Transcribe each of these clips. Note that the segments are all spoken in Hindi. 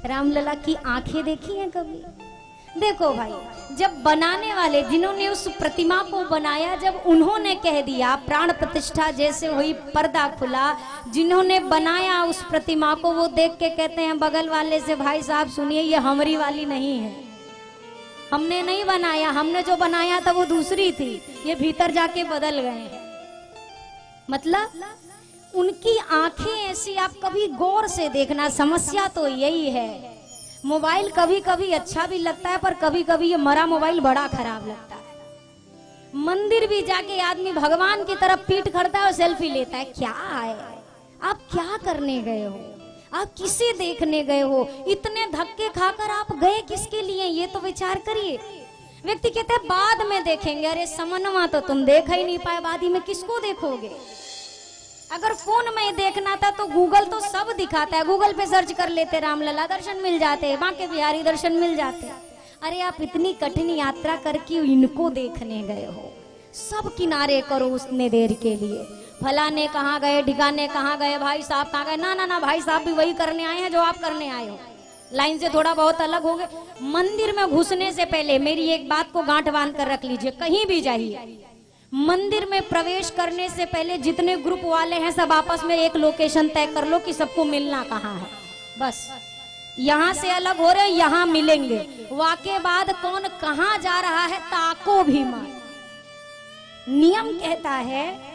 रामलला की आंखें देखी हैं कभी? देखो भाई, जब बनाने वाले जिन्होंने उस प्रतिमा को बनाया, जब उन्होंने कह दिया प्राण प्रतिष्ठा जैसे हुई, पर्दा खुला, जिन्होंने बनाया उस प्रतिमा को वो देख के कहते हैं बगल वाले से, भाई साहब सुनिए ये हमारी वाली नहीं है, हमने नहीं बनाया, हमने जो बनाया था वो दूसरी थी, ये भीतर जाके बदल गए हैं। मतलब उनकी आंखें ऐसी, आप कभी गौर से देखना। समस्या तो यही है, मोबाइल कभी कभी अच्छा भी लगता है, पर कभी कभी ये मरा मोबाइल बड़ा खराब लगता है। मंदिर भी जाके आदमी भगवान की तरफ पीठ करता है और सेल्फी लेता है। क्या है, आप क्या करने गए हो, आप किसे देखने गए हो, इतने धक्के खाकर आप गए किसके लिए, ये तो विचार करिए। व्यक्ति कहते हैं बाद में देखेंगे, अरे समन्वय तो तुम देख ही नहीं पाए, बाद ही में किसको देखोगे? अगर फोन में देखना था तो गूगल तो सब दिखाता है, गूगल पे सर्च कर लेते, रामलला दर्शन मिल जाते, बांके बिहारी दर्शन मिल जाते। अरे आप इतनी कठिन यात्रा करके इनको देखने गए हो, सब किनारे करो उतने देर के लिए। फलाने कहाँ गए, ढिकाने कहाँ गए, भाई साहब कहाँ गए, ना ना ना, भाई साहब भी वही करने आए हैं जो आप करने आए हो, लाइन से थोड़ा बहुत अलग हो गए। मंदिर में घुसने से पहले मेरी एक बात को गांठ बांध कर रख लीजिए, कहीं भी जाइए, मंदिर में प्रवेश करने से पहले जितने ग्रुप वाले हैं सब आपस में एक लोकेशन तय कर लो कि सबको मिलना कहाँ है। बस यहाँ से अलग हो रहे, यहाँ मिलेंगे, वाके बाद कौन कहाँ जा रहा है ताको भी मत। नियम कहता है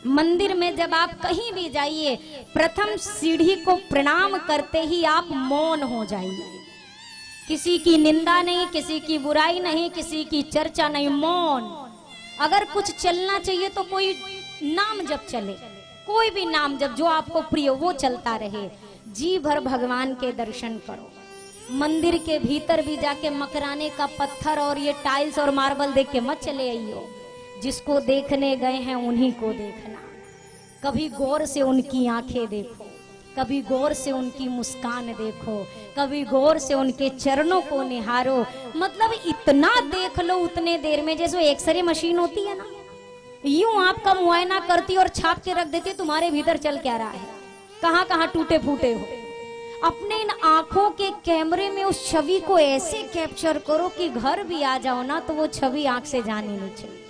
मंदिर में जब आप कहीं भी जाइए, प्रथम सीढ़ी को प्रणाम करते ही आप मौन हो जाइए। किसी की निंदा नहीं, किसी की बुराई नहीं, किसी की चर्चा नहीं, मौन। अगर कुछ चलना चाहिए तो कोई नाम जप चले, कोई भी नाम जप जो आपको प्रिय वो चलता रहे। जी भर भगवान के दर्शन करो। मंदिर के भीतर भी जाके मकराने का पत्थर और ये टाइल्स और मार्बल देख के मत चले आइयो। जिसको देखने गए हैं उन्हीं को देखना। कभी गौर से उनकी आंखें देखो, कभी गौर से उनकी मुस्कान देखो, कभी गौर से उनके चरणों को निहारो। मतलब इतना देख लो उतने देर में, जैसे एक्सरे मशीन होती है ना, यूं आपका मुआयना करती और छाप के रख देती तुम्हारे भीतर चल क्या रहा है, कहाँ कहाँ टूटे फूटे हो। अपने इन आंखों के कैमरे में उस छवि को ऐसे कैप्चर करो कि घर भी आ जाओ ना तो वो छवि आंख से जानी नहीं चाहिए।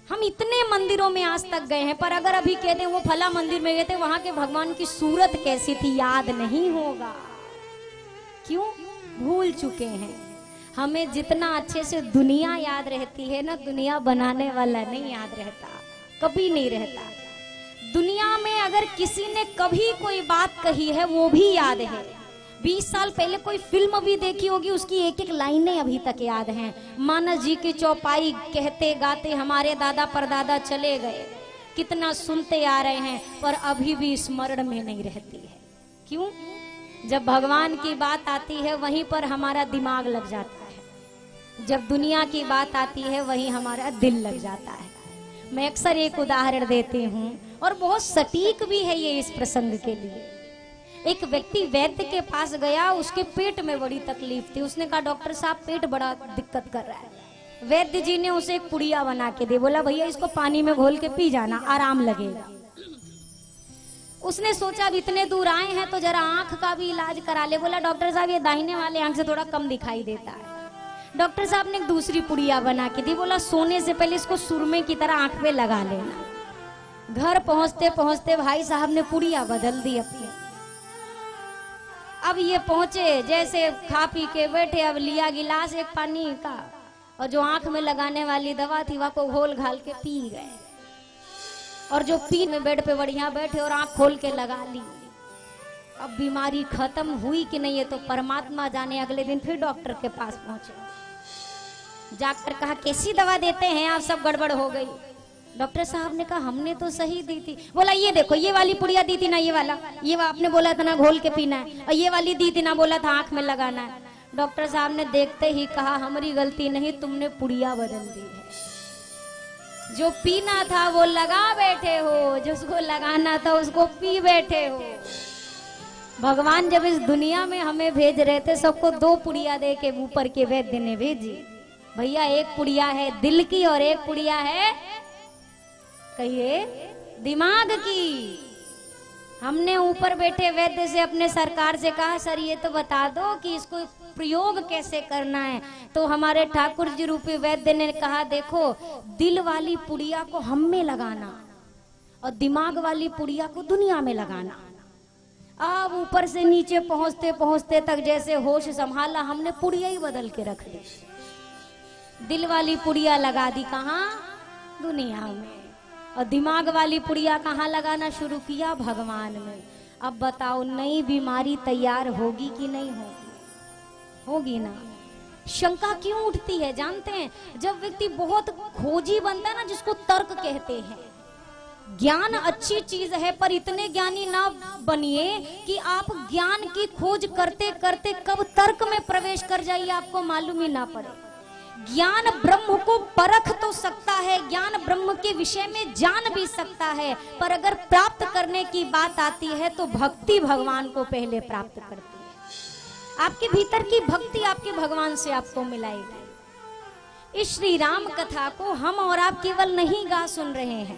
हम इतने मंदिरों में आज तक गए हैं, पर अगर अभी कह दें वो फला मंदिर में गए थे, वहां के भगवान की सूरत कैसी थी याद नहीं होगा। क्यों? भूल चुके हैं। हमें जितना अच्छे से दुनिया याद रहती है ना, दुनिया बनाने वाला नहीं याद रहता, कभी नहीं रहता। दुनिया में अगर किसी ने कभी कोई बात कही है वो भी याद है। 20 साल पहले कोई फिल्म भी देखी होगी, उसकी एक एक लाइनें अभी तक याद हैं। मानस जी की चौपाई कहते गाते हमारे दादा परदादा चले गए, कितना सुनते आ रहे हैं, पर अभी भी स्मरण में नहीं रहती है। क्यों? जब भगवान की बात आती है वहीं पर हमारा दिमाग लग जाता है, जब दुनिया की बात आती है वहीं हमारा दिल लग जाता है। मैं अक्सर एक उदाहरण देती हूँ और बहुत सटीक भी है ये इस प्रसंग के लिए। एक व्यक्ति वैद्य के पास गया, उसके पेट में बड़ी तकलीफ थी। उसने कहा डॉक्टर साहब पेट बड़ा दिक्कत कर रहा है। वैद्य जी ने उसे एक पुड़िया बना के दी, बोला भैया इसको पानी में घोल के पी जाना, आराम लगेगा। उसने सोचा अब इतने दूर आए हैं तो जरा आंख का भी इलाज करा ले। बोला डॉक्टर साहब ये दाहिने वाले आंख से थोड़ा कम दिखाई देता है। डॉक्टर साहब ने एक दूसरी पुड़िया बना के दी, बोला सोने से पहले इसको सुरमे की तरह आंख पे लगा लेना। घर पहुंचते पहुंचते भाई साहब ने पुड़िया बदल दी अपनी। अब ये पहुंचे, जैसे खा पी के बैठे, अब लिया गिलास एक पानी का और जो आंख में लगाने वाली दवा थी वह को घोल घाल के पी गए। और जो पी में बेड पे बढ़िया बैठे और आंख खोल के लगा ली। अब बीमारी खत्म हुई कि नहीं ये तो परमात्मा जाने। अगले दिन फिर डॉक्टर के पास पहुंचे, जाकर कहा कैसी दवा देते हैं आप, सब गड़बड़ हो गई। डॉक्टर साहब ने कहा हमने तो सही दी थी। बोला ये देखो ये वाली पुड़िया दी थी ना, ये वाला, ये आपने बोला था ना घोल के पीना है, और ये वाली दी थी ना, बोला था आंख में लगाना है। डॉक्टर साहब ने देखते ही कहा हमारी गलती नहीं, तुमने पुड़िया बदल दी है। जो पीना था वो लगा बैठे हो, जिसको लगाना था उसको पी बैठे हो। भगवान जब इस दुनिया में हमें भेज रहे थे, सबको 2 पुड़िया दे के ऊपर के वैद्य ने भेजी। भैया एक पुड़िया है दिल की और एक पुड़िया है कहिए दिमाग की। हमने ऊपर बैठे वैद्य से अपने सरकार से कहा, सर ये तो बता दो कि इसको प्रयोग कैसे करना है। तो हमारे ठाकुर जी रूपी वैद्य ने कहा, देखो दिल वाली पुड़िया को हम में लगाना और दिमाग वाली पुड़िया को दुनिया में लगाना। अब ऊपर से नीचे पहुंचते पहुंचते तक जैसे होश संभाला, हमने पुड़िया ही बदल के रख दी। दिल वाली पुड़िया लगा दी कहाँ? दुनिया में। और दिमाग वाली पुड़िया कहाँ लगाना शुरू किया? भगवान में। अब बताओ नई बीमारी तैयार होगी कि नहीं होगी? होगी ना। शंका क्यों उठती है जानते हैं? जब व्यक्ति बहुत खोजी बनता है ना, जिसको तर्क कहते हैं। ज्ञान अच्छी चीज है, पर इतने ज्ञानी ना बनिए कि आप ज्ञान की खोज करते करते कब तर्क में प्रवेश कर जाइए आपको मालूम ही ना पड़े। ज्ञान ब्रह्म को परख तो सकता है, ज्ञान ब्रह्म के विषय में जान भी सकता है, पर अगर प्राप्त करने की बात आती है तो भक्ति भगवान को पहले प्राप्त करती है। आपके भीतर की भक्ति आपके भगवान से आपको मिलाएगी। इस श्री राम कथा को हम और आप केवल नहीं गा सुन रहे हैं,